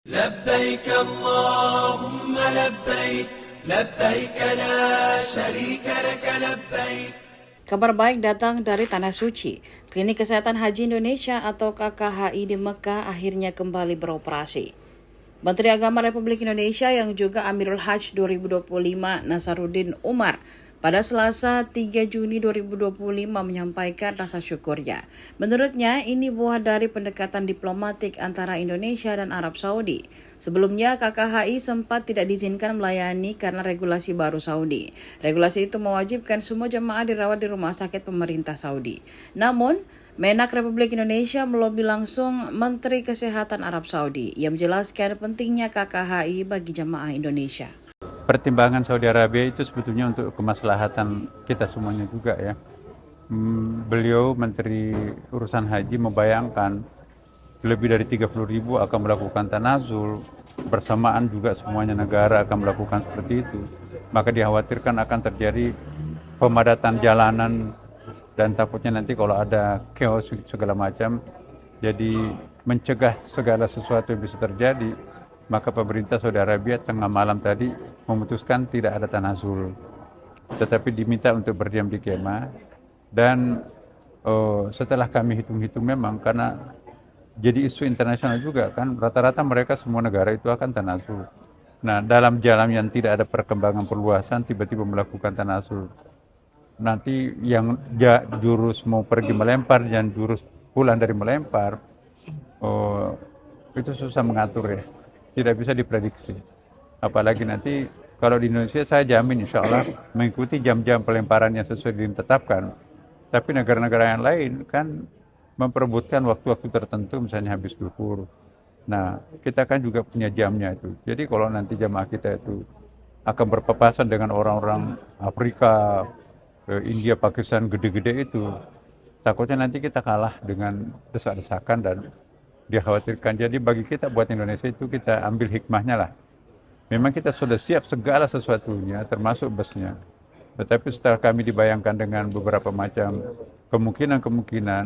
لبيك اللهم لبيك لبيك لا شريك لك لبيك. Kabar baik datang dari Tanah Suci. Klinik Kesehatan Haji Indonesia atau KKHI di Mekah akhirnya kembali beroperasi. Menteri Agama Republik Indonesia yang juga Amirul Hajj 2025 Nasaruddin Umar pada Selasa 3 Juni 2025 menyampaikan rasa syukurnya. Menurutnya, ini buah dari pendekatan diplomatik antara Indonesia dan Arab Saudi. Sebelumnya, KKHI sempat tidak diizinkan melayani karena regulasi baru Saudi. Regulasi itu mewajibkan semua jemaah dirawat di rumah sakit pemerintah Saudi. Namun, Menak Republik Indonesia melobi langsung Menteri Kesehatan Arab Saudi yang menjelaskan pentingnya KKHI bagi jemaah Indonesia. Pertimbangan Saudi Arabia itu sebetulnya untuk kemaslahatan kita semuanya juga ya. Beliau Menteri Urusan Haji membayangkan lebih dari 30.000 akan melakukan tanazul, bersamaan juga semuanya negara akan melakukan seperti itu. Maka dikhawatirkan akan terjadi pemadatan jalanan dan takutnya nanti kalau ada chaos segala macam, jadi mencegah segala sesuatu yang bisa terjadi. Maka pemerintah Saudi Arabia tengah malam tadi memutuskan tidak ada tanazul, tetapi diminta untuk berdiam di kemah. Dan setelah kami hitung-hitung memang karena jadi isu internasional juga kan, rata-rata mereka semua negara itu akan tanazul. Nah, dalam jalan yang tidak ada perkembangan perluasan tiba-tiba melakukan tanazul. Nanti yang jurus mau pergi melempar dan jurus pulang dari melempar, itu susah mengatur ya. Tidak bisa diprediksi. Apalagi nanti kalau di Indonesia saya jamin insya Allah mengikuti jam-jam pelemparan yang sesuai ditetapkan. Tapi negara-negara yang lain kan memperebutkan waktu-waktu tertentu, misalnya habis duhur. Nah, kita kan juga punya jamnya itu. Jadi kalau nanti jamaah kita itu akan berpapasan dengan orang-orang Afrika, India, Pakistan gede-gede itu, takutnya nanti kita kalah dengan desak-desakan dan dikhawatirkan. Jadi bagi kita buat Indonesia itu kita ambil hikmahnya lah. Memang kita sudah siap segala sesuatunya termasuk busnya. Tetapi setelah kami dibayangkan dengan beberapa macam kemungkinan-kemungkinan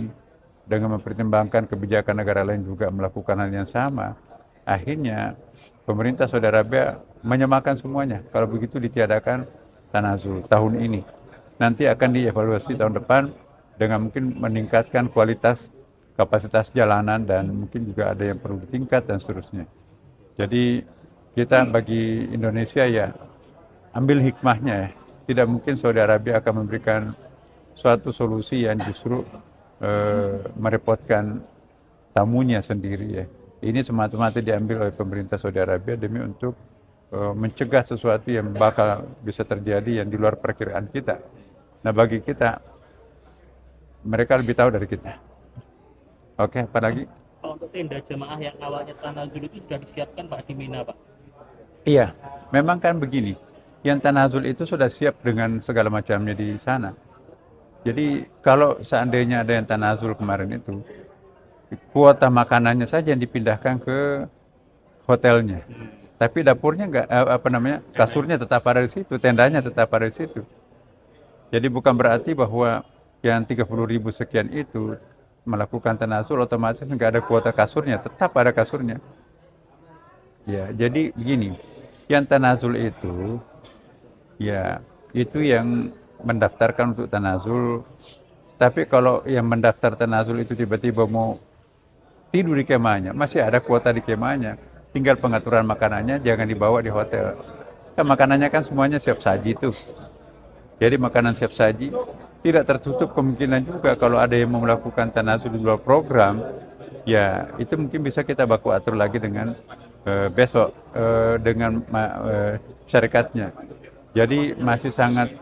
dengan mempertimbangkan kebijakan negara lain juga melakukan hal yang sama, akhirnya pemerintah Saudi Arabia menyamakan semuanya. Kalau begitu ditiadakan tanazul tahun ini. Nanti akan dievaluasi tahun depan dengan mungkin meningkatkan kualitas kapasitas jalanan dan mungkin juga ada yang perlu ditingkat dan seterusnya. Jadi kita bagi Indonesia ya ambil hikmahnya ya. Tidak mungkin Saudi Arabia akan memberikan suatu solusi yang justru merepotkan tamunya sendiri ya. Ini semata-mata diambil oleh pemerintah Saudi Arabia demi untuk mencegah sesuatu yang bakal bisa terjadi yang di luar perkiraan kita. Nah bagi kita, mereka lebih tahu dari kita. Oke, apa lagi? Kalau untuk tenda jemaah yang awalnya tanazul itu sudah disiapkan Pak di Mina, Pak? Iya, memang kan begini. Yang tanazul itu sudah siap dengan segala macamnya di sana. Jadi kalau seandainya ada yang tanazul kemarin itu, kuota makanannya saja yang dipindahkan ke hotelnya. Tapi dapurnya enggak, kasurnya tetap ada di situ, tendanya tetap ada di situ. Jadi bukan berarti bahwa yang 30.000 sekian itu melakukan tanazul otomatis nggak ada kuota kasurnya, tetap ada kasurnya. Ya, jadi begini, yang tanazul itu, ya itu yang mendaftarkan untuk tanazul. Tapi kalau yang mendaftar tanazul itu tiba-tiba mau tidur di kemahnya, masih ada kuota di kemahnya. Tinggal pengaturan makanannya jangan dibawa di hotel. Kan makanannya kan semuanya siap saji tuh. Jadi makanan siap saji. Tidak tertutup kemungkinan juga kalau ada yang mau melakukan tanazul di luar program, ya itu mungkin bisa kita baku atur lagi dengan besok dengan syarikatnya. Jadi masih sangat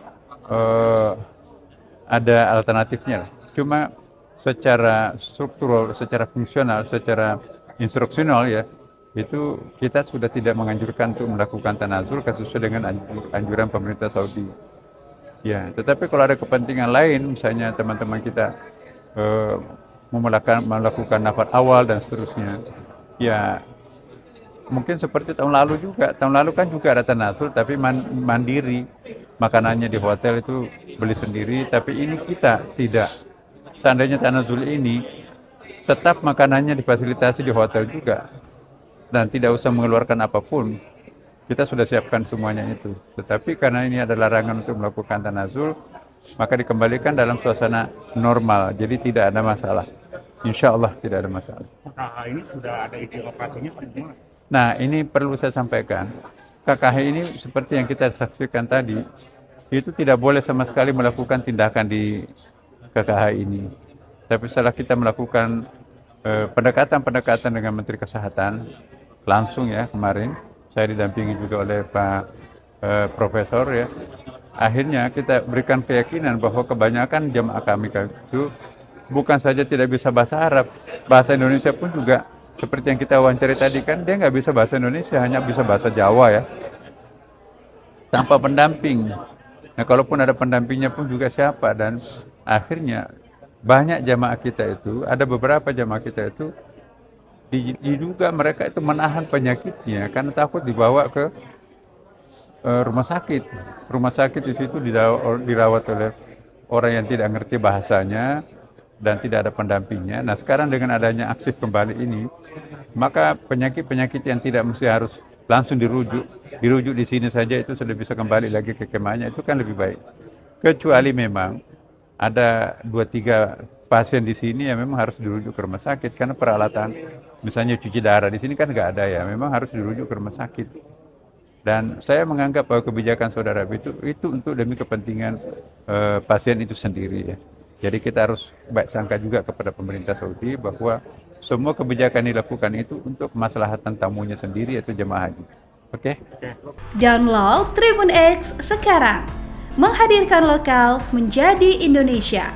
ada alternatifnya. Cuma secara struktural, secara fungsional, secara instruksional ya, itu kita sudah tidak menganjurkan untuk melakukan tanazul sesuai dengan anjuran pemerintah Saudi. Ya, tetapi kalau ada kepentingan lain, misalnya teman-teman kita melakukan nafas awal dan seterusnya, ya mungkin seperti tahun lalu juga. Tahun lalu kan juga ada tanazul, tapi mandiri, makanannya di hotel itu beli sendiri. Tapi ini kita tidak. Seandainya tanazul ini, tetap makanannya difasilitasi di hotel juga. dan tidak usah mengeluarkan apapun. Kita sudah siapkan semuanya itu. Tetapi karena ini ada larangan untuk melakukan tanazul, maka dikembalikan dalam suasana normal. Jadi tidak ada masalah. Insya Allah tidak ada masalah. KKH ini sudah ada izin operasinya Pak? Nah, ini perlu saya sampaikan. KKH ini seperti yang kita saksikan tadi, itu tidak boleh sama sekali melakukan tindakan di KKH ini. Tapi setelah kita melakukan pendekatan-pendekatan dengan Menteri Kesehatan, langsung ya kemarin, saya didampingi juga oleh Pak Profesor ya, akhirnya kita berikan keyakinan bahwa kebanyakan jamaah kami itu bukan saja tidak bisa bahasa Arab, bahasa Indonesia pun juga seperti yang kita wawancari tadi kan, dia nggak bisa bahasa Indonesia, hanya bisa bahasa Jawa ya, tanpa pendamping. Nah, kalaupun ada pendampingnya pun juga siapa, dan akhirnya banyak jamaah kita itu, ada beberapa jamaah kita itu diduga mereka itu menahan penyakitnya karena takut dibawa ke rumah sakit. Rumah sakit di situ dirawat oleh orang yang tidak ngerti bahasanya dan tidak ada pendampingnya. Nah, sekarang dengan adanya aktif kembali ini, maka penyakit-penyakit yang tidak mesti harus langsung dirujuk di sini saja itu sudah bisa kembali lagi ke kemahnya, itu kan lebih baik. Kecuali memang ada 2-3 pasien di sini yang memang harus dirujuk ke rumah sakit karena peralatan, misalnya cuci darah di sini kan nggak ada ya, memang harus dirujuk ke rumah sakit. Dan saya menganggap bahwa kebijakan saudara itu untuk demi kepentingan pasien itu sendiri ya. Jadi kita harus baik sangka juga kepada pemerintah Saudi bahwa semua kebijakan dilakukan itu untuk kemaslahatan tamunya sendiri yaitu jemaah haji. Oke? Download Tribun X sekarang. Menghadirkan lokal menjadi Indonesia.